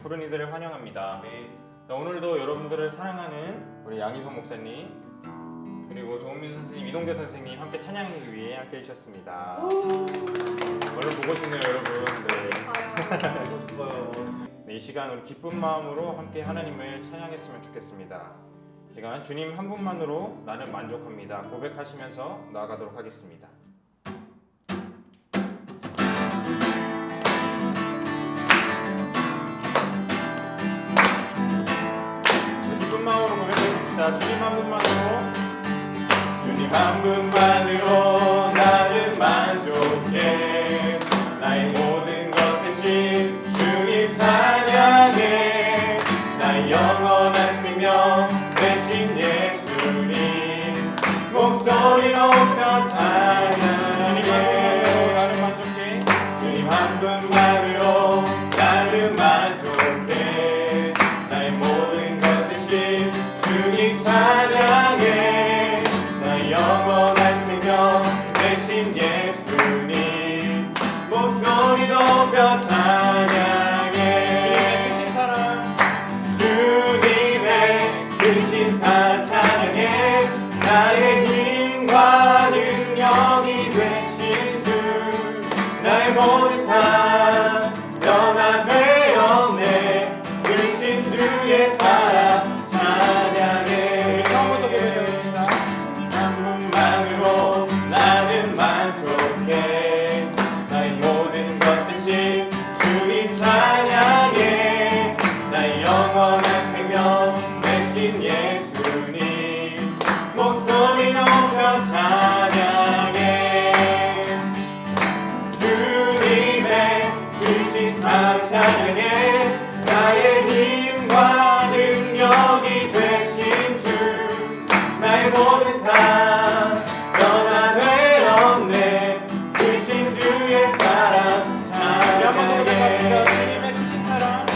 푸른 이들을 환영합니다. 네. 자, 오늘도 여러분들을 사랑하는 우리 양희성 목사님 그리고 조은민 선생님, 이동재 선생님 함께 찬양하기 위해 함께 해주셨습니다. 얼른 보고 싶네요, 여러분. 네. 보고 싶어요. 네, 이 시간 우리 기쁜 마음으로 함께 하나님을 찬양했으면 좋겠습니다. 이 시간 주님 한 분만으로 나는 만족합니다. 고백하시면서 나아가도록 하겠습니다. 기쁜 마음으로 고백해봅시다. 주님 한 분만으로, 주님 한 분만으로 나는 만족해. 나의 모든 것 대신 주님 찬양해. 나의 영원한 생명 대신 예수님 목소리 높여 찬양해. 나는 만족해. 주님 한 분만으로 나는 만족해. 나의 모든 것 대신 주님 찬양해. 나의 영원한 생명 대신 예수님 목소리 높여 찬양해. 주님의 크신 사랑 찬양해. 나의 힘과 능력이 되신 주 나의 모든 삶 변화되었네. 크신 주의 사랑 찬양해. 처음부터 고백해봅시다. 한 분만으로 나는 만족해. 나의 모든 것 대신 주님 찬양해. 나의 영원한 생명 대신 예수님 목소리 높여 찬양해. 주님의 크신 사랑 찬양해. 나의 힘과 능력이 되신 주 나의 모든 삶 변화되었네. 크신 주의 사랑 찬양해. 주님의 크신 사랑,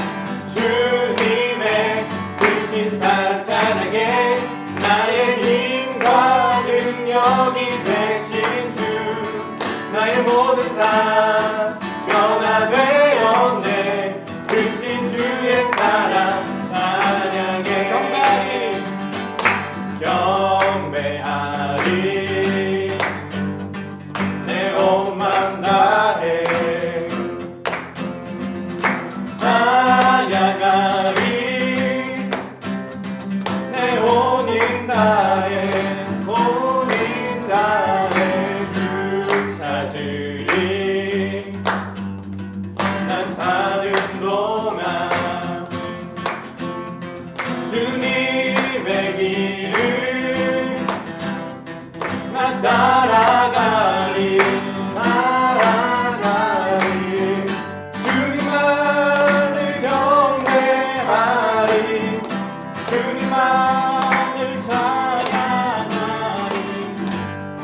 주님의 크신 사랑 찬양해. 나의 힘과 능력이 되신 주 나의 모든 삶 변화되었네. 크신 주의 사랑 찬양해. 경배하리 내 온 맘 다해 찬양하리 내 온 힘 다해 주 찾으리 난 사는 동안 주님의 길을 난 따라가리 주님만을 경배하리 주님만을 찬양하리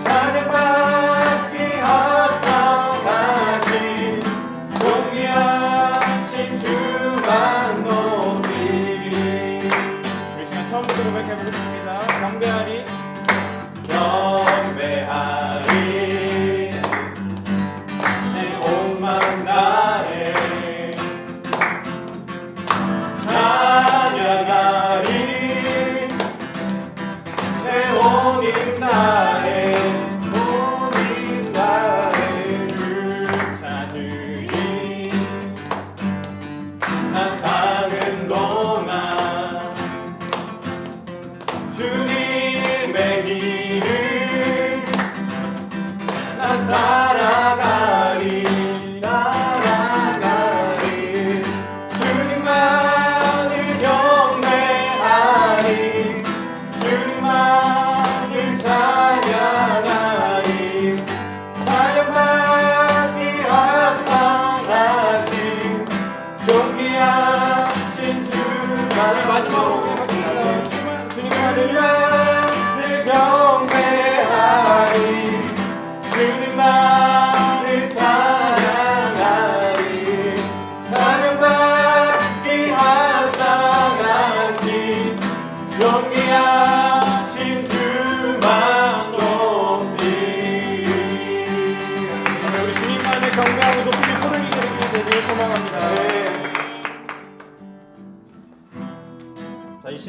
찬양받기 합당하신 존귀하신 주만 높이리. 우리 시간 처음부터 고백해보겠습니다. 경배하리 내 온 맘 다해 찬양하리 내 온 힘 다해 주 찾으리 난 사는 동안 주님의 길을 난 따라가리 주님만을 경배하리 주님만을 찬양하리 찬양받기 합당하신 존귀하신 주만을 마지막으로 고백합니다. 주님만을 경배하리 주님만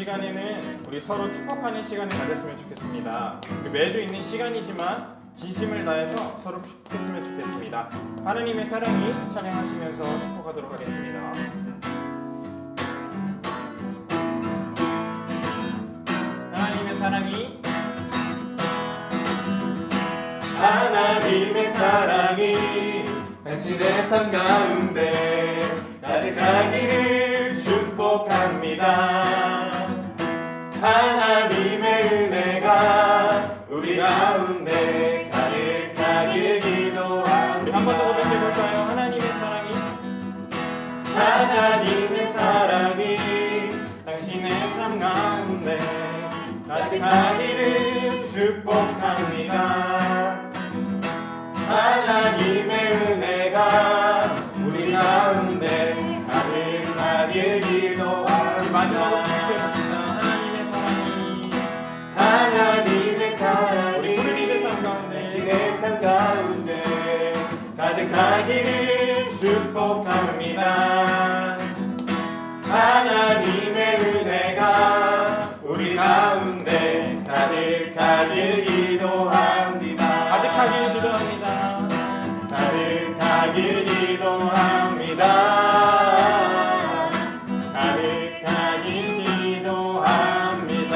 시간에는 우리 서로 축복하는 시간을 가졌으면 좋겠습니다. 매주 있는 시간이지만 진심을 다해서 서로 축복했으면 좋겠습니다. 하나님의 사랑이 찬양하시면서 축복하도록 하겠습니다. 하나님의 사랑이 하나님의 사랑이 당신의 삶 가운데 가득하기를 축복합니다. 하나님의 은혜가 우리 가운데 가득하길 기도합니다. 우리 한 번 더 고백해볼까요? 하나님의 사랑이 하나님의 사랑이 당신의 삶 가운데 가득하기를 축복합니다. 하나님의 은혜가 우리 가운데 가득하길 기도합니다. 마지막으로 축복해봅시다. 하나님의 사랑이 하나님의 사랑이 우리들 삶 가운데 당신의 삶 가운데 가득하기를 축복합니다. 하나님의 은혜가 우리 가운데 가득하길 기도합니다. 가득하길 기도합니다. 가득하길 기도합니다. 가득하길 기도합니다.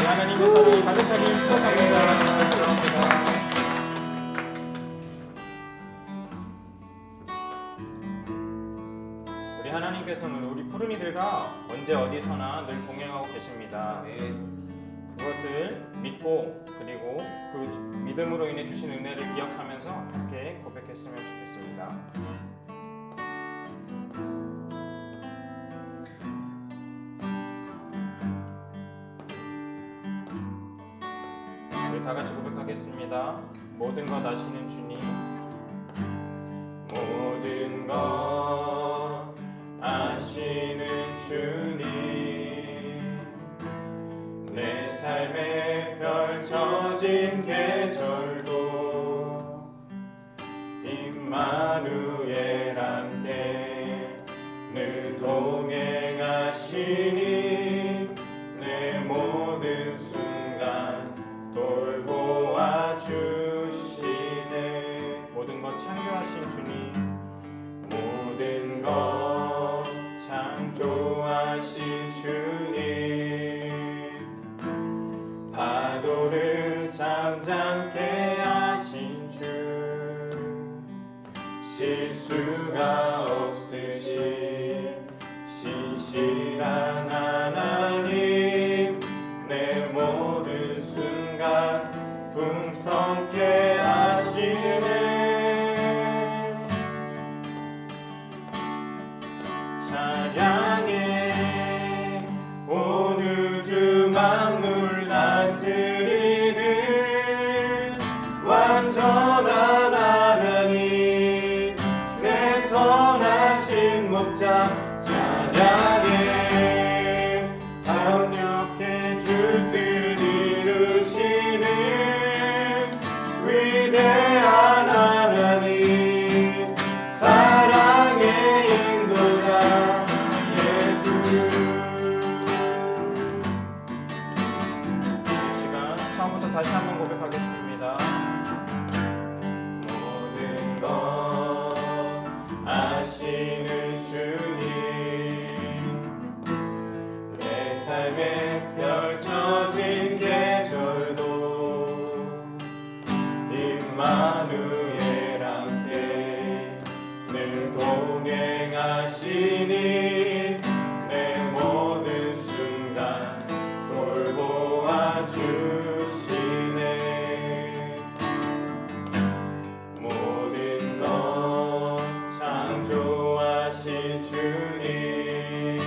하나님의 사랑이 가득하길 축복합니다. 우리 하나님께서는 우리 푸른이들과 언제 어디서나 늘 동행하고 계십니다. 그것을 믿고 그리고 그 믿음으로 인해 주신 은혜를 기억하면서 함께 고백했으면 좋겠습니다. 우리 다 같이 고백하겠습니다. 모든 것 아시는 주님, 모든 것 아시는 주님, 내 삶에 펼쳐진 계절도 임마누엘 함께 늘 동행하시니 내 모든 순간 돌보아 주시네. 모든 것 창조하신 주님, 모든 것 창조하신 주님, 파도를 잠잠케 하신 주, 실수가 없으신 신실한 하나님, 내 모든 순간 풍성케 하시네. 찬양해 온 우주 만물 다스리는 완전한 하나님, 내 선하신 목자. 찬양해 강력해 주 뜻 이루시는 위대한 하나님, 사랑의 인도자 예수. 이 시간 처음부터 다시 한번 고백하겠습니다. 모든 것 아시는 주님, 내 삶에 펼쳐진 계절도 임마누엘 함께 늘 동행하시니 내 모든 순간 돌보아 주시네. 모든 것 창조하신 주님,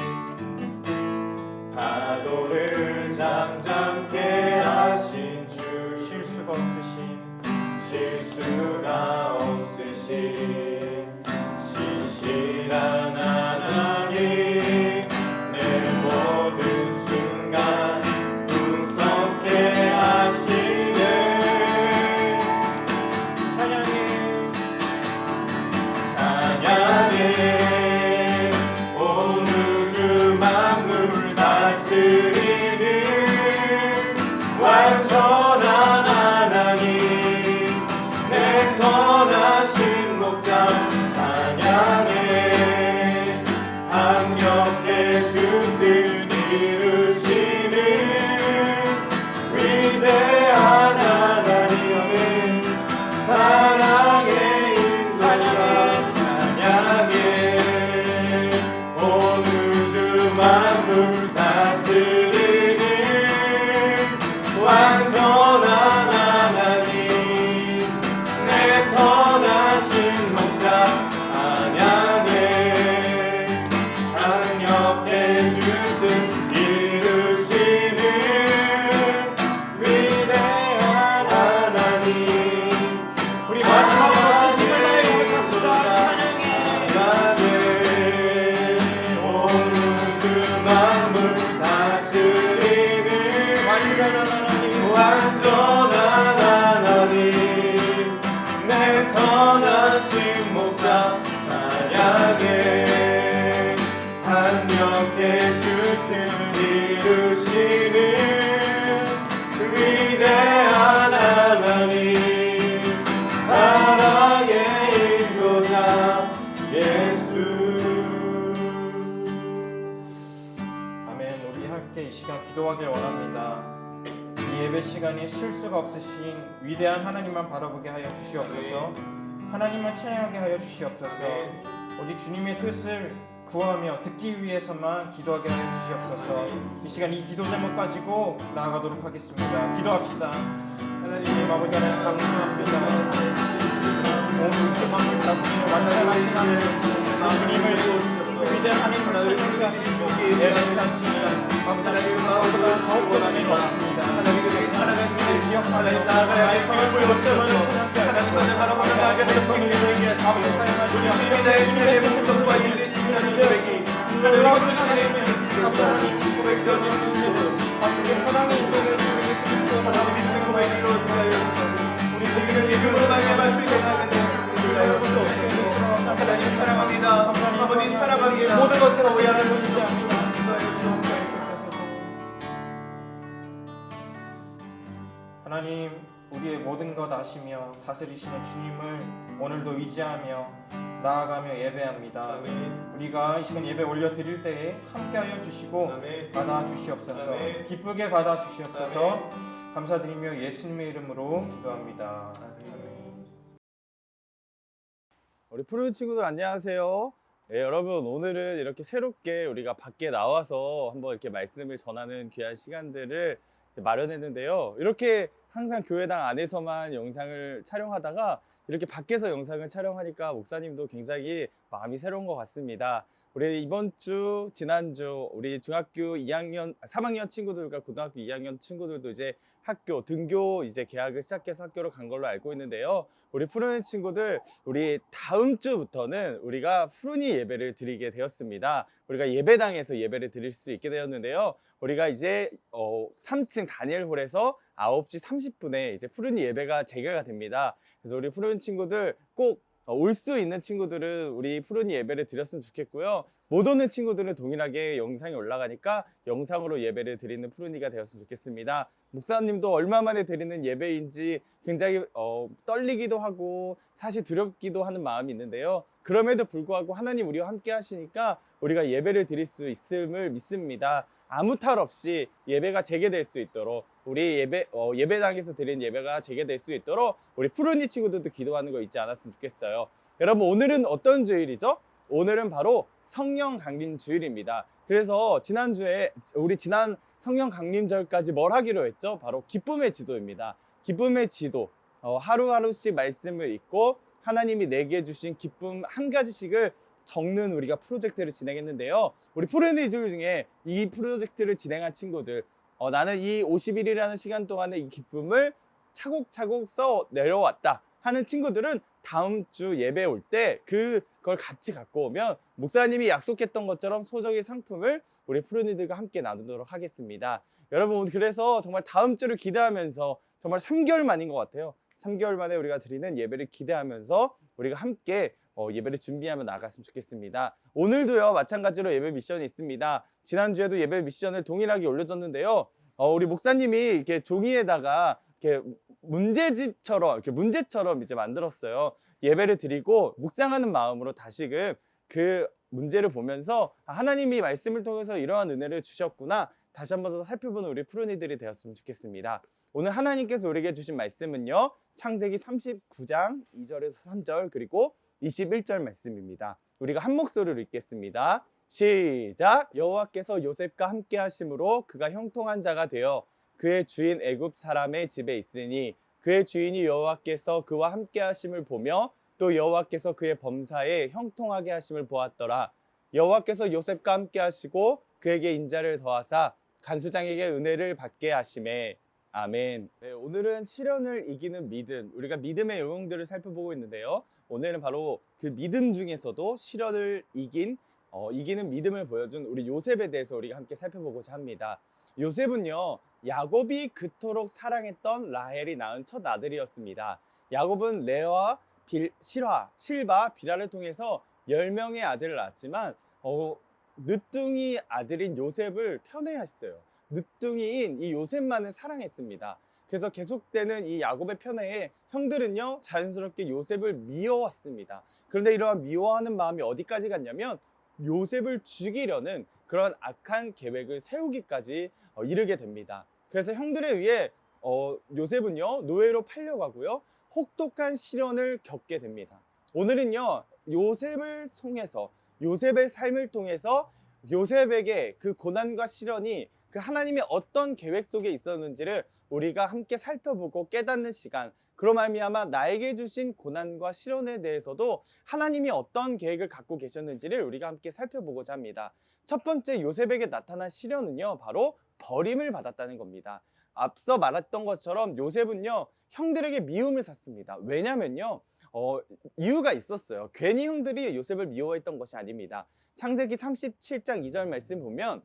파도를 잠잠케 하신 주, 실수가 없으신 실수가 없으신 신실한 하나님, 내 모든 순간 풍성케 하시네. 찬양해 찬양해 온 우주 만물 다 기도하길 원합니다. 이 예배 시간에 실수가 없으신 위대한 하나님만 바라보게 하여 주시옵소서. 하나님만 찬양하게 하여 주시옵소서. 오직 주님의 뜻을 구하며 듣기 위해서만 기도하게 하여 주시옵소서. 이 시간 이 기도 제목 가지고 나아가도록 하겠습니다. 기도합시다. 주님 아버지 하나님 감사합니다. 온 우주 만물 다스리는 완전하신 하나님, 주님을 그 위대한 하나님을 찬양케 하시고 예배케 하시니 아버지 하나님 그보다 더욱더 은혜를 얻습니다. 하나님을 기억하며 나의 성을 어쩌면 찬양케 하시고 하나님의 은혜를 아버지 사용하시며 주님의 모습과 일되시는 놀라우신 하나님의 감사하니 아버지의 사랑이 인도해 주시는 예수 그리스도 하나님의 고백으로 우리 우리를 믿음으로 말미암아 수 있게 하시는 하나님 사랑합니다. 아버님 사랑합니다. 모든 것을 하나님 의지합니다. 하나님 우리의 모든 것 아시며 다스리시는 주님을 오늘도 의지하며 나아가며 예배합니다. 아멘. 우리가 이 시간 예배 올려드릴 때에 함께하여 주시고 아멘. 받아 주시옵소서. 아멘. 기쁘게 받아 주시옵소서. 아멘. 감사드리며 예수님의 이름으로 기도합니다. 우리 푸른 친구들 안녕하세요. 네, 여러분 오늘은 이렇게 새롭게 우리가 밖에 나와서 한번 이렇게 말씀을 전하는 귀한 시간들을 마련했는데요. 이렇게 항상 교회당 안에서만 영상을 촬영하다가 이렇게 밖에서 영상을 촬영하니까 목사님도 굉장히 마음이 새로운 것 같습니다. 우리 이번 주, 지난주 우리 중학교 2학년, 3학년 친구들과 고등학교 2학년 친구들도 이제 학교 등교 이제 개학을 시작해서 학교로 간 걸로 알고 있는데요. 우리 푸른이 친구들, 우리 다음 주부터는 우리가 푸른이 예배를 드리게 되었습니다. 우리가 예배당에서 예배를 드릴 수 있게 되었는데요. 우리가 이제 3층 다니엘홀에서 9시 30분에 이제 푸른이 예배가 재개가 됩니다. 그래서 우리 푸른 친구들 꼭 올 수 있는 친구들은 우리 푸른이 예배를 드렸으면 좋겠고요. 못 오는 친구들은 동일하게 영상이 올라가니까 영상으로 예배를 드리는 푸른이가 되었으면 좋겠습니다. 목사님도 얼마 만에 드리는 예배인지 굉장히 떨리기도 하고 사실 두렵기도 하는 마음이 있는데요. 그럼에도 불구하고 하나님 우리와 함께 하시니까 우리가 예배를 드릴 수 있음을 믿습니다. 아무 탈 없이 예배가 재개될 수 있도록 우리 예배당에서 드린 예배가 재개될 수 있도록 우리 푸른이 친구들도 기도하는 거 잊지 않았으면 좋겠어요. 여러분 오늘은 어떤 주일이죠? 오늘은 바로 성령 강림 주일입니다. 그래서 지난주에 우리 지난 성령 강림절까지 뭘 하기로 했죠? 바로 기쁨의 지도입니다. 기쁨의 지도, 하루하루씩 말씀을 읽고 하나님이 내게 주신 기쁨 한 가지씩을 적는 우리가 프로젝트를 진행했는데요. 우리 푸른이들 중에 이 프로젝트를 진행한 친구들, 나는 이 50일이라는 시간 동안에 이 기쁨을 차곡차곡 써 내려왔다 하는 친구들은 다음 주 예배 올 때 그걸 같이 갖고 오면 목사님이 약속했던 것처럼 소정의 상품을 우리 푸른이들과 함께 나누도록 하겠습니다. 여러분 그래서 정말 다음 주를 기대하면서 정말 3개월 만인 것 같아요. 3개월 만에 우리가 드리는 예배를 기대하면서 우리가 함께 예배를 준비하며 나갔으면 좋겠습니다. 오늘도요 마찬가지로 예배 미션이 있습니다. 지난주에도 예배 미션을 동일하게 올려줬는데요. 우리 목사님이 이렇게 종이에다가 이렇게 문제처럼 이제 만들었어요. 예배를 드리고 묵상하는 마음으로 다시금 그 문제를 보면서 하나님이 말씀을 통해서 이러한 은혜를 주셨구나 다시 한번 더 살펴보는 우리 푸른이들이 되었으면 좋겠습니다. 오늘 하나님께서 우리에게 주신 말씀은요 창세기 39장 2절에서 3절 그리고 21절 말씀입니다. 우리가 한 목소리로 읽겠습니다. 시작! 여호와께서 요셉과 함께 하심으로 그가 형통한 자가 되어 그의 주인 애굽 사람의 집에 있으니 그의 주인이 여호와께서 그와 함께 하심을 보며 또 여호와께서 그의 범사에 형통하게 하심을 보았더라. 여호와께서 요셉과 함께 하시고 그에게 인자를 더하사 간수장에게 은혜를 받게 하심에 아멘. 네, 오늘은 시련을 이기는 믿음, 우리가 믿음의 영웅들을 살펴보고 있는데요. 오늘은 바로 그 믿음 중에서도 시련을 이기는 믿음을 보여준 우리 요셉에 대해서 우리가 함께 살펴보고자 합니다. 요셉은요 야곱이 그토록 사랑했던 라헬이 낳은 첫 아들이었습니다. 야곱은 레아와 실바, 비라를 통해서 10명의 아들을 낳았지만 늦둥이 아들인 요셉을 편애했어요. 늦둥이인 이 요셉만을 사랑했습니다. 그래서 계속되는 이 야곱의 편애에 형들은요 자연스럽게 요셉을 미워왔습니다. 그런데 이러한 미워하는 마음이 어디까지 갔냐면 요셉을 죽이려는 그런 악한 계획을 세우기까지 이르게 됩니다. 그래서 형들에 의해 요셉은요 노예로 팔려가고요 혹독한 시련을 겪게 됩니다. 오늘은요 요셉을 통해서 요셉의 삶을 통해서 요셉에게 그 고난과 시련이 그 하나님의 어떤 계획 속에 있었는지를 우리가 함께 살펴보고 깨닫는 시간, 그로 말미암아 나에게 주신 고난과 시련에 대해서도 하나님이 어떤 계획을 갖고 계셨는지를 우리가 함께 살펴보고자 합니다. 첫 번째 요셉에게 나타난 시련은요 바로 버림을 받았다는 겁니다. 앞서 말했던 것처럼 요셉은요 형들에게 미움을 샀습니다. 왜냐면요 이유가 있었어요. 괜히 형들이 요셉을 미워했던 것이 아닙니다. 창세기 37장 2절 말씀 보면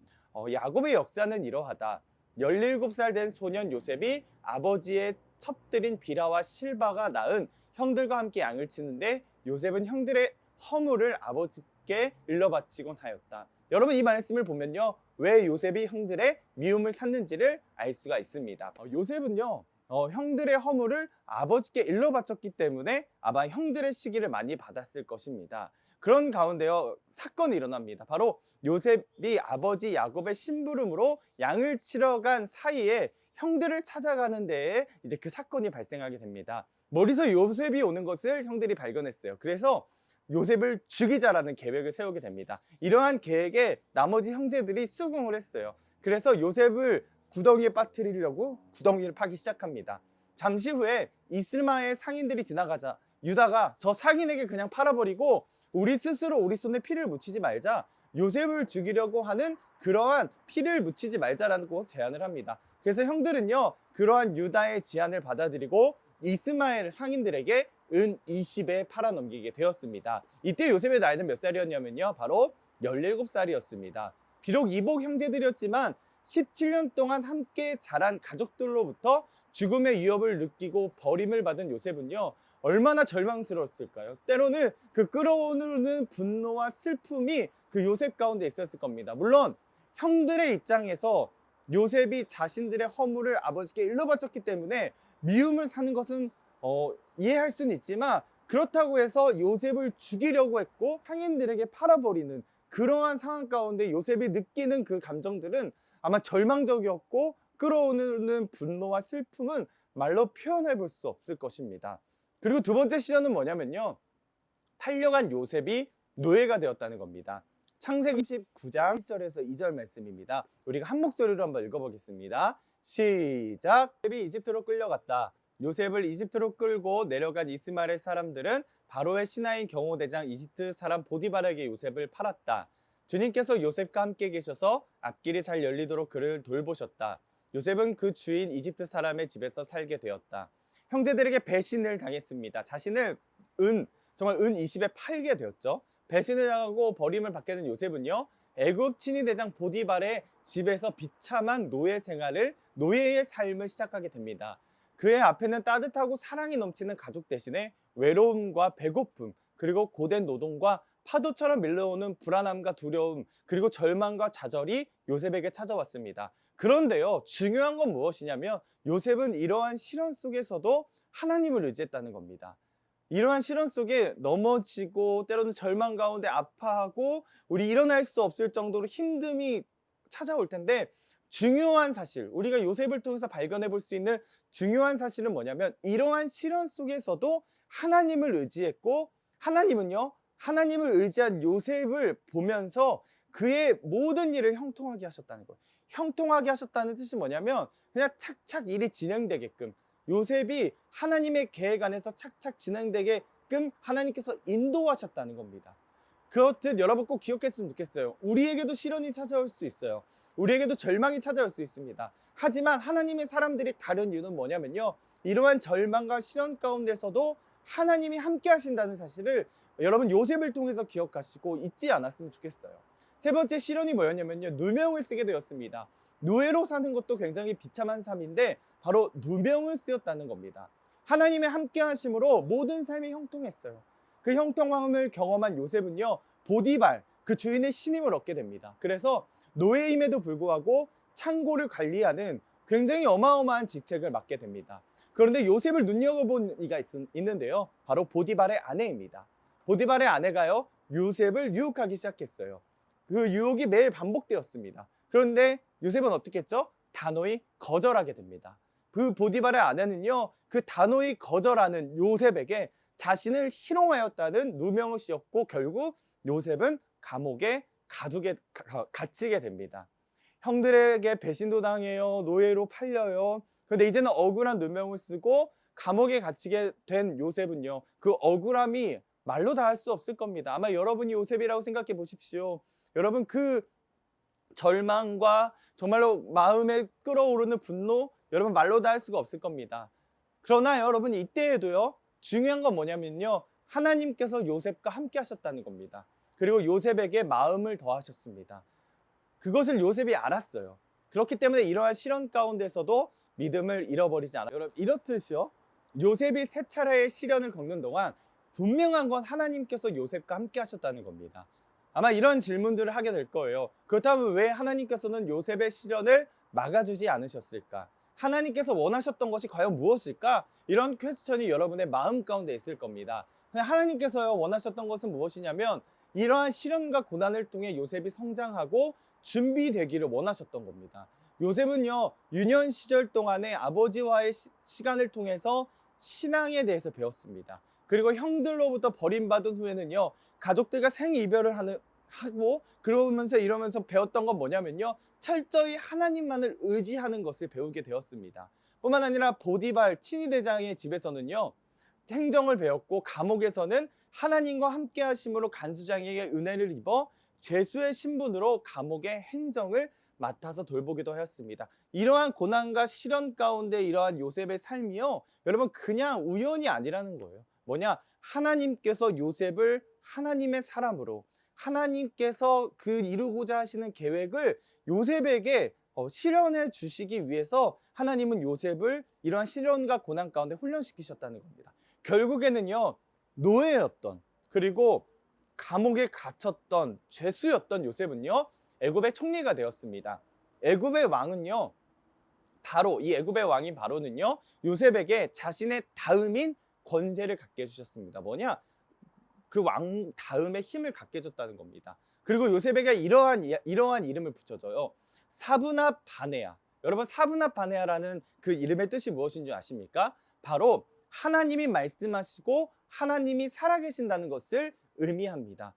야곱의 역사는 이러하다. 17살 된 소년 요셉이 아버지의 첩들인 비라와 실바가 낳은 형들과 함께 양을 치는데 요셉은 형들의 허물을 아버지께 일러바치곤 하였다. 여러분 이 말씀을 보면요 왜 요셉이 형들의 미움을 샀는지를 알 수가 있습니다. 요셉은요 형들의 허물을 아버지께 일러바쳤기 때문에 아마 형들의 시기를 많이 받았을 것입니다. 그런 가운데요 사건이 일어납니다. 바로 요셉이 아버지 야곱의 심부름으로 양을 치러 간 사이에 형들을 찾아가는 데에 이제 그 사건이 발생하게 됩니다. 멀리서 요셉이 오는 것을 형들이 발견했어요. 그래서 요셉을 죽이자라는 계획을 세우게 됩니다. 이러한 계획에 나머지 형제들이 수긍을 했어요. 그래서 요셉을 구덩이에 빠뜨리려고 구덩이를 파기 시작합니다. 잠시 후에 이스마엘 상인들이 지나가자 유다가 저 상인에게 그냥 팔아버리고 우리 스스로 우리 손에 피를 묻히지 말자, 요셉을 죽이려고 하는 그러한 피를 묻히지 말자라고 제안을 합니다. 그래서 형들은요 그러한 유다의 제안을 받아들이고 이스마엘 상인들에게 은 20에 팔아넘기게 되었습니다. 이때 요셉의 나이는 몇 살이었냐면요 바로 17살이었습니다. 비록 이복 형제들이었지만 17년 동안 함께 자란 가족들로부터 죽음의 위협을 느끼고 버림을 받은 요셉은요 얼마나 절망스러웠을까요? 때로는 그 끓어오르는 분노와 슬픔이 그 요셉 가운데 있었을 겁니다. 물론 형들의 입장에서 요셉이 자신들의 허물을 아버지께 일러바쳤기 때문에 미움을 사는 것은 이해할 수는 있지만 그렇다고 해서 요셉을 죽이려고 했고 상인들에게 팔아버리는 그러한 상황 가운데 요셉이 느끼는 그 감정들은 아마 절망적이었고 끓어오르는 분노와 슬픔은 말로 표현해 볼 수 없을 것입니다. 그리고 두 번째 시련은 뭐냐면요 팔려간 요셉이 노예가 되었다는 겁니다. 창세기 19장 1절에서 2절 말씀입니다. 우리가 한 목소리로 한번 읽어보겠습니다. 시작. 요셉이 이집트로 끌려갔다. 요셉을 이집트로 끌고 내려간 이스마엘 사람들은 바로의 신하인 경호대장 이집트 사람 보디발에게 요셉을 팔았다. 주님께서 요셉과 함께 계셔서 앞길이 잘 열리도록 그를 돌보셨다. 요셉은 그 주인 이집트 사람의 집에서 살게 되었다. 형제들에게 배신을 당했습니다. 자신을 정말 은 20에 팔게 되었죠. 배신을 당하고 버림을 받게 된 요셉은요 애굽 친위대장 보디발의 집에서 비참한 노예의 삶을 시작하게 됩니다. 그의 앞에는 따뜻하고 사랑이 넘치는 가족 대신에 외로움과 배고픔, 그리고 고된 노동과 파도처럼 밀려오는 불안함과 두려움, 그리고 절망과 좌절이 요셉에게 찾아왔습니다. 그런데요 중요한 건 무엇이냐면 요셉은 이러한 시련 속에서도 하나님을 의지했다는 겁니다. 이러한 시련 속에 넘어지고 때로는 절망 가운데 아파하고 우리 일어날 수 없을 정도로 힘듦이 찾아올 텐데 중요한 사실, 우리가 요셉을 통해서 발견해 볼 수 있는 중요한 사실은 뭐냐면 이러한 시련 속에서도 하나님을 의지했고 하나님은요 하나님을 의지한 요셉을 보면서 그의 모든 일을 형통하게 하셨다는 거예요. 형통하게 하셨다는 뜻이 뭐냐면 그냥 착착 일이 진행되게끔 요셉이 하나님의 계획 안에서 착착 진행되게끔 하나님께서 인도하셨다는 겁니다. 그렇듯 여러분 꼭 기억했으면 좋겠어요. 우리에게도 시련이 찾아올 수 있어요. 우리에게도 절망이 찾아올 수 있습니다. 하지만 하나님의 사람들이 다른 이유는 뭐냐면요 이러한 절망과 시련 가운데서도 하나님이 함께 하신다는 사실을 여러분 요셉을 통해서 기억하시고 잊지 않았으면 좋겠어요. 세 번째 시련이 뭐였냐면요 누명을 쓰게 되었습니다. 노예로 사는 것도 굉장히 비참한 삶인데 바로 누명을 쓰였다는 겁니다. 하나님의 함께 하심으로 모든 삶이 형통했어요. 그 형통함을 경험한 요셉은요 보디발 그 주인의 신임을 얻게 됩니다. 그래서 노예임에도 불구하고 창고를 관리하는 굉장히 어마어마한 직책을 맡게 됩니다. 그런데 요셉을 눈여겨본 이가 있는데요 바로 보디발의 아내입니다. 보디발의 아내가요 요셉을 유혹하기 시작했어요. 그 유혹이 매일 반복되었습니다. 그런데 요셉은 어떻게 했죠? 단호히 거절하게 됩니다. 그 보디발의 아내는요, 그 단호히 거절하는 요셉에게 자신을 희롱하였다는 누명을 씌웠고 결국 요셉은 감옥에 갇히게 됩니다. 형들에게 배신도 당해요. 노예로 팔려요. 그런데 이제는 억울한 누명을 쓰고 감옥에 갇히게 된 요셉은요, 그 억울함이 말로 다 할 수 없을 겁니다. 아마 여러분이 요셉이라고 생각해 보십시오. 여러분, 그 절망과 정말로 마음에 끓어오르는 분노, 여러분 말로 다 할 수가 없을 겁니다. 그러나 여러분, 이때에도요, 중요한 건 뭐냐면요, 하나님께서 요셉과 함께 하셨다는 겁니다. 그리고 요셉에게 마음을 더하셨습니다. 그것을 요셉이 알았어요. 그렇기 때문에 이러한 시련 가운데서도 믿음을 잃어버리지 않아요. 여러분, 이렇듯이요, 요셉이 세 차례의 시련을 겪는 동안 분명한 건 하나님께서 요셉과 함께 하셨다는 겁니다. 아마 이런 질문들을 하게 될 거예요. 그렇다면 왜 하나님께서는 요셉의 시련을 막아주지 않으셨을까? 하나님께서 원하셨던 것이 과연 무엇일까? 이런 퀘스천이 여러분의 마음 가운데 있을 겁니다. 하나님께서 원하셨던 것은 무엇이냐면 이러한 시련과 고난을 통해 요셉이 성장하고 준비되기를 원하셨던 겁니다. 요셉은요, 유년 시절 동안에 아버지와의 시간을 통해서 신앙에 대해서 배웠습니다. 그리고 형들로부터 버림받은 후에는요, 가족들과 생이별을 하고 이러면서 배웠던 건 뭐냐면요, 철저히 하나님만을 의지하는 것을 배우게 되었습니다. 뿐만 아니라 보디발 친위대장의 집에서는요, 행정을 배웠고 감옥에서는 하나님과 함께 하심으로 간수장에게 은혜를 입어 죄수의 신분으로 감옥의 행정을 맡아서 돌보기도 하였습니다. 이러한 고난과 시련 가운데 이러한 요셉의 삶이요, 여러분 그냥 우연이 아니라는 거예요. 뭐냐? 하나님께서 요셉을 하나님의 사람으로, 하나님께서 그 이루고자 하시는 계획을 요셉에게 실현해 주시기 위해서 하나님은 요셉을 이러한 시련과 고난 가운데 훈련시키셨다는 겁니다. 결국에는요, 노예였던, 그리고 감옥에 갇혔던 죄수였던 요셉은요, 애굽의 총리가 되었습니다. 애굽의 왕은요, 바로 이 애굽의 왕인 바로는요, 요셉에게 자신의 다음인 권세를 갖게 해주셨습니다. 뭐냐? 그 왕 다음에 힘을 갖게 해줬다는 겁니다. 그리고 요셉에게 이러한 이름을 붙여줘요. 사브나 바네아. 여러분, 사브나 바네아라는 그 이름의 뜻이 무엇인지 아십니까? 바로 하나님이 말씀하시고 하나님이 살아계신다는 것을 의미합니다.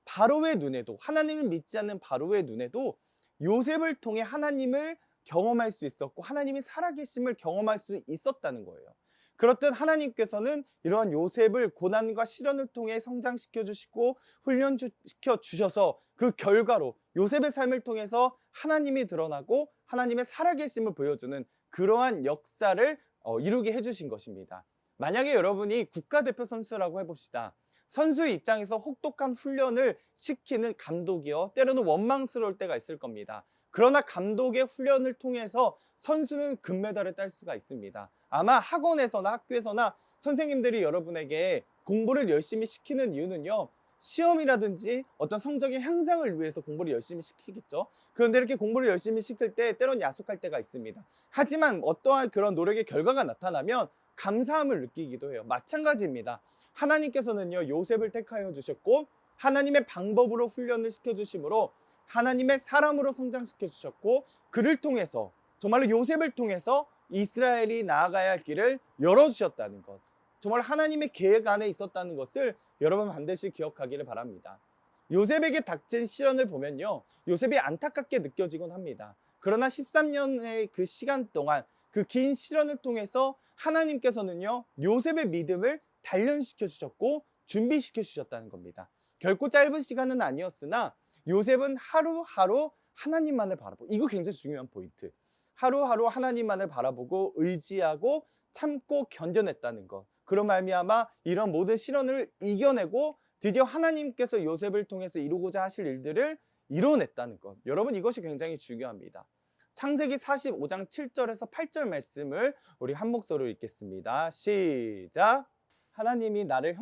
바로의 눈에도, 하나님을 믿지 않는 바로의 눈에도 요셉을 통해 하나님을 경험할 수 있었고 하나님이 살아계심을 경험할 수 있었다는 거예요. 그렇듯 하나님께서는 이러한 요셉을 고난과 시련을 통해 성장시켜 주시고 훈련시켜 주셔서 그 결과로 요셉의 삶을 통해서 하나님이 드러나고 하나님의 살아계심을 보여주는 그러한 역사를 이루게 해주신 것입니다. 만약에 여러분이 국가대표 선수라고 해봅시다. 선수의 입장에서 혹독한 훈련을 시키는 감독이요, 때로는 원망스러울 때가 있을 겁니다. 그러나 감독의 훈련을 통해서 선수는 금메달을 딸 수가 있습니다. 아마 학원에서나 학교에서나 선생님들이 여러분에게 공부를 열심히 시키는 이유는요, 시험이라든지 어떤 성적의 향상을 위해서 공부를 열심히 시키겠죠. 그런데 이렇게 공부를 열심히 시킬 때 때론 야속할 때가 있습니다. 하지만 어떠한 그런 노력의 결과가 나타나면 감사함을 느끼기도 해요. 마찬가지입니다. 하나님께서는요, 요셉을 택하여 주셨고 하나님의 방법으로 훈련을 시켜주심으로 하나님의 사람으로 성장시켜 주셨고, 그를 통해서 정말로 요셉을 통해서 이스라엘이 나아가야 할 길을 열어주셨다는 것, 정말 하나님의 계획 안에 있었다는 것을 여러분 반드시 기억하기를 바랍니다. 요셉에게 닥친 시련을 보면요, 요셉이 안타깝게 느껴지곤 합니다. 그러나 13년의 그 시간 동안 그 긴 시련을 통해서 하나님께서는요, 요셉의 믿음을 단련시켜 주셨고 준비시켜 주셨다는 겁니다. 결코 짧은 시간은 아니었으나 요셉은 하루하루 하나님만을 바라보고, 이거 굉장히 중요한 포인트, 하루하루 하나님만을 바라보고 의지하고 참고 견뎌냈다는 것, 그런 말미암아 이런 모든 시련을 이겨내고 드디어 하나님께서 요셉을 통해서 이루고자 하실 일들을 이뤄냈다는 것, 여러분 이것이 굉장히 중요합니다. 창세기 45장 7절에서 8절 말씀을 우리 한 목소리로 읽겠습니다. 시작. 하나님이 나를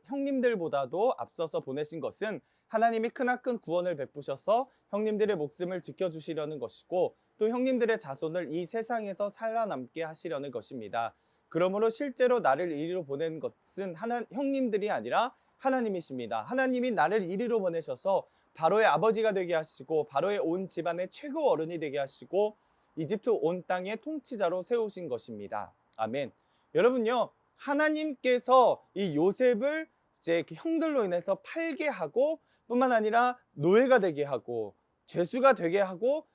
형님들보다도 앞서서 보내신 것은 하나님이 크나큰 구원을 베푸셔서 형님들의 목숨을 지켜주시려는 것이고 또 형님들의 자손을 이 세상에서 살아남게 하시려는 것입니다. 그러므로 실제로 나를 이리로 보낸 것은 형님들이 아니라 하나님이십니다. 하나님이 나를 이리로 보내셔서 바로의 아버지가 되게 하시고 바로의 온 집안의 최고 어른이 되게 하시고 이집트 온 땅의 통치자로 세우신 것입니다. 아멘. 여러분요, 하나님께서 이 요셉을 이제 그 형들로 인해서 팔게 하고 뿐만 아니라 노예가 되게 하고 죄수가 되게 하고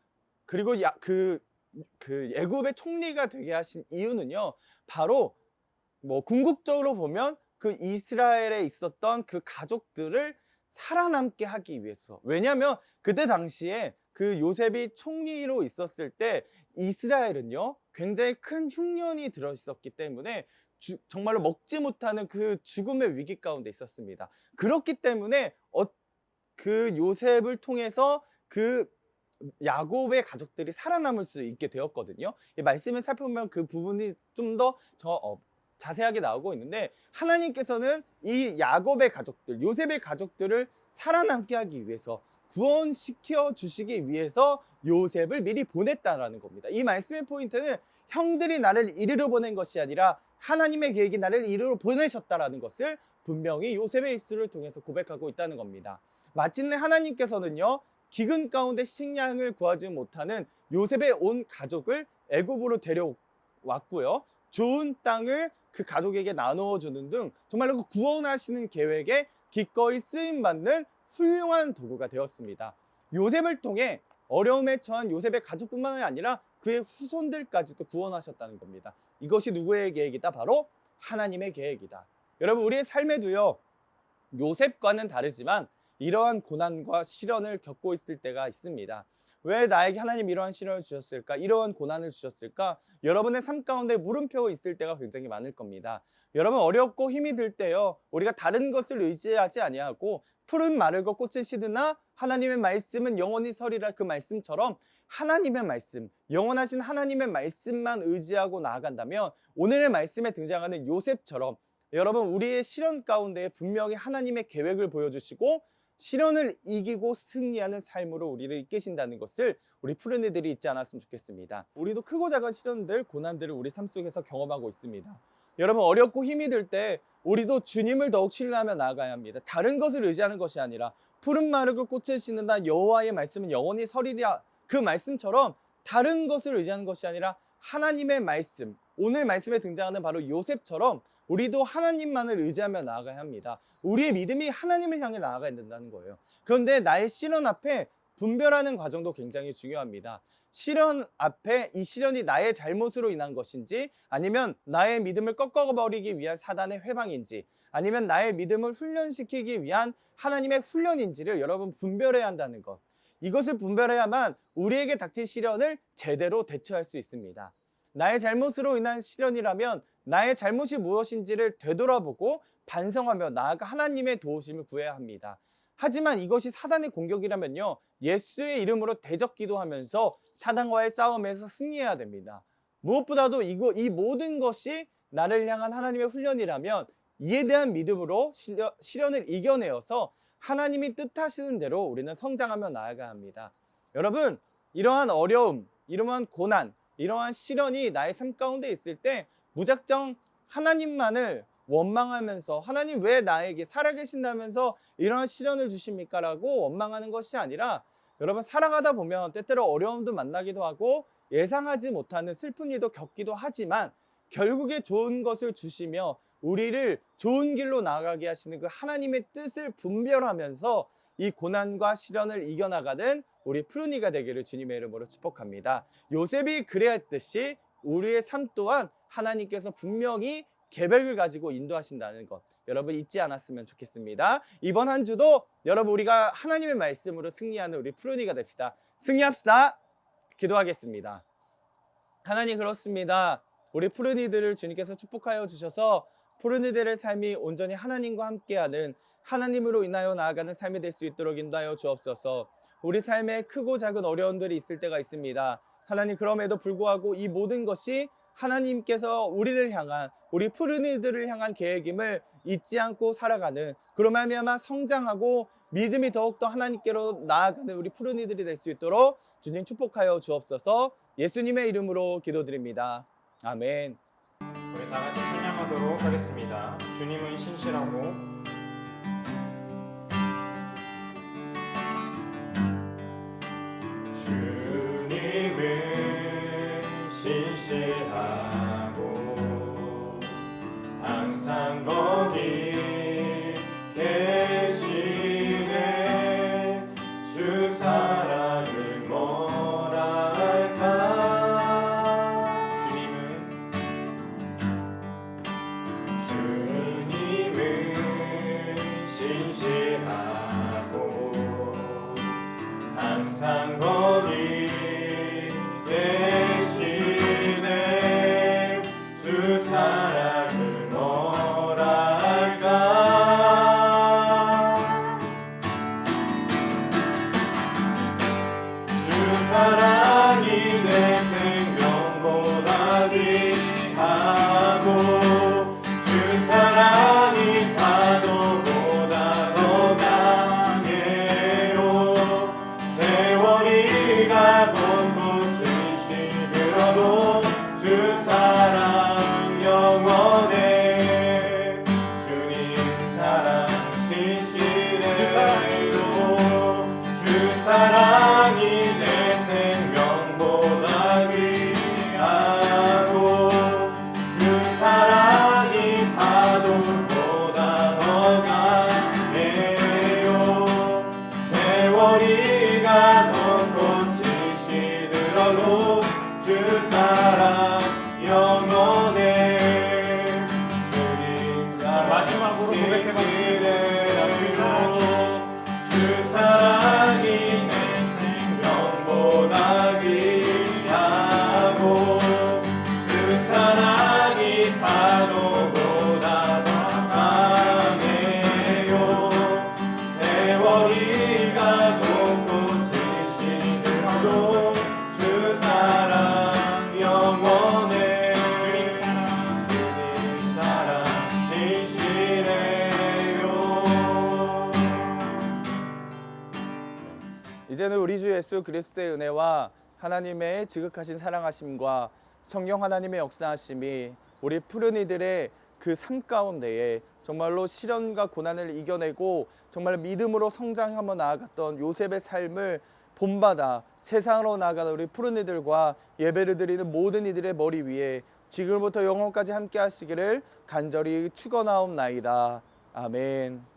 그리고 그 애굽의 총리가 되게 하신 이유는요, 바로 뭐 궁극적으로 보면 그 이스라엘에 있었던 그 가족들을 살아남게 하기 위해서. 왜냐하면 그때 당시에 그 요셉이 총리로 있었을 때 이스라엘은요 굉장히 큰 흉년이 들어 있었기 때문에 정말로 먹지 못하는 그 죽음의 위기 가운데 있었습니다. 그렇기 때문에 그 요셉을 통해서 그 야곱의 가족들이 살아남을 수 있게 되었거든요. 이 말씀을 살펴보면 그 부분이 좀 더 자세하게 나오고 있는데, 하나님께서는 이 야곱의 가족들, 요셉의 가족들을 살아남게 하기 위해서, 구원시켜 주시기 위해서 요셉을 미리 보냈다라는 겁니다. 이 말씀의 포인트는 형들이 나를 이리로 보낸 것이 아니라 하나님의 계획이 나를 이리로 보내셨다라는 것을 분명히 요셉의 입술을 통해서 고백하고 있다는 겁니다. 마침내 하나님께서는요, 기근 가운데 식량을 구하지 못하는 요셉의 온 가족을 애굽으로 데려왔고요, 좋은 땅을 그 가족에게 나누어 주는 등 정말로 그 구원하시는 계획에 기꺼이 쓰임받는 훌륭한 도구가 되었습니다. 요셉을 통해 어려움에 처한 요셉의 가족뿐만 아니라 그의 후손들까지도 구원하셨다는 겁니다. 이것이 누구의 계획이다? 바로 하나님의 계획이다. 여러분, 우리의 삶에도요, 요셉과는 다르지만 이러한 고난과 시련을 겪고 있을 때가 있습니다. 왜 나에게 하나님 이러한 시련을 주셨을까? 이러한 고난을 주셨을까? 여러분의 삶 가운데 물음표가 있을 때가 굉장히 많을 겁니다. 여러분, 어렵고 힘이 들 때요, 우리가 다른 것을 의지하지 아니하고 푸른 마르고 꽃을 시드나 하나님의 말씀은 영원히 서리라, 그 말씀처럼 하나님의 말씀, 영원하신 하나님의 말씀만 의지하고 나아간다면 오늘의 말씀에 등장하는 요셉처럼 여러분, 우리의 시련 가운데 분명히 하나님의 계획을 보여주시고 시련을 이기고 승리하는 삶으로 우리를 이끄신다는 것을 우리 푸른이들이 잊지 않았으면 좋겠습니다. 우리도 크고 작은 시련들, 고난들을 우리 삶 속에서 경험하고 있습니다. 여러분, 어렵고 힘이 들 때 우리도 주님을 더욱 신뢰하며 나아가야 합니다. 다른 것을 의지하는 것이 아니라 푸른 마르고 꽃을 심는다, 여호와의 말씀은 영원히 서리라, 그 말씀처럼 다른 것을 의지하는 것이 아니라 하나님의 말씀, 오늘 말씀에 등장하는 바로 요셉처럼 우리도 하나님만을 의지하며 나아가야 합니다. 우리의 믿음이 하나님을 향해 나아가야 된다는 거예요. 그런데 나의 시련 앞에 분별하는 과정도 굉장히 중요합니다. 시련 앞에 이 시련이 나의 잘못으로 인한 것인지, 아니면 나의 믿음을 꺾어버리기 위한 사단의 회방인지, 아니면 나의 믿음을 훈련시키기 위한 하나님의 훈련인지를 여러분 분별해야 한다는 것. 이것을 분별해야만 우리에게 닥친 시련을 제대로 대처할 수 있습니다. 나의 잘못으로 인한 시련이라면 나의 잘못이 무엇인지를 되돌아보고 반성하며 나아가 하나님의 도우심을 구해야 합니다. 하지만 이것이 사단의 공격이라면요, 예수의 이름으로 대적 기도하면서 사단과의 싸움에서 승리해야 됩니다. 무엇보다도 이 모든 것이 나를 향한 하나님의 훈련이라면 이에 대한 믿음으로 시련을 이겨내어서 하나님이 뜻하시는 대로 우리는 성장하며 나아가야 합니다. 여러분, 이러한 어려움, 이러한 고난, 이러한 시련이 나의 삶 가운데 있을 때 무작정 하나님만을 원망하면서 하나님 왜 나에게 살아계신다면서 이런 시련을 주십니까? 라고 원망하는 것이 아니라, 여러분, 살아가다 보면 때때로 어려움도 만나기도 하고 예상하지 못하는 슬픈 일도 겪기도 하지만 결국에 좋은 것을 주시며 우리를 좋은 길로 나아가게 하시는 그 하나님의 뜻을 분별하면서 이 고난과 시련을 이겨나가는 우리 푸른이가 되기를 주님의 이름으로 축복합니다. 요셉이 그래했듯이 우리의 삶 또한 하나님께서 분명히 계획을 가지고 인도하신다는 것, 여러분 잊지 않았으면 좋겠습니다. 이번 한 주도 여러분 우리가 하나님의 말씀으로 승리하는 우리 푸른이가 됩시다. 승리합시다. 기도하겠습니다. 하나님, 그렇습니다. 우리 푸른이들을 주님께서 축복하여 주셔서 푸른이들의 삶이 온전히 하나님과 함께하는, 하나님으로 인하여 나아가는 삶이 될 수 있도록 인도하여 주옵소서. 우리 삶에 크고 작은 어려움들이 있을 때가 있습니다. 하나님, 그럼에도 불구하고 이 모든 것이 하나님께서 우리를 향한, 우리 푸른이들을 향한 계획임을 잊지 않고 살아가는, 그로 말미암아 성장하고 믿음이 더욱더 하나님께로 나아가는 우리 푸른이들이 될 수 있도록 주님 축복하여 주옵소서. 예수님의 이름으로 기도드립니다. 아멘. 우리 다 같이 찬양하도록 하겠습니다. 주님은 신실하고 의지하고 항상 거기 계시네. 주 사랑을 뭐라 할까. 주님은 신실하고 항상 거기 계시네. 주 사랑을 뭐라 할까. 주 사랑이 내 생명보다 귀하고 주 사랑이 파도보다 더 강해요. 세월이 가고 꽃이 시들어도 주 사랑 영원해. 주님 사랑 신실해요. 주 사랑이 내 생명보다 귀하고 주 사랑이 파도보다 더 강해요. 세월이 가도 꽃이 시들어도 주 사랑 영원해. 주님 사랑 마지막으로 고백해봤습니다. 주 사랑이 내 생명보다 귀하고 주 사랑이 파도보다 더 강해요. 세월이 가고 꽃이 시들어도 주 사랑 영원해. 주님 사랑 신실해요. 이제는 우리 주 예수 그리스도의 은혜와 하나님의 지극하신 사랑하심과 성령 하나님의 역사하심이 우리 푸른 이들의 그 삶 가운데에 정말로 시련과 고난을 이겨내고 정말 믿음으로 성장하며 나아갔던 요셉의 삶을 본받아 세상으로 나아가는 우리 푸른 이들과 예배를 드리는 모든 이들의 머리 위에 지금부터 영원까지 함께 하시기를 간절히 축원하옵나이다. 아멘.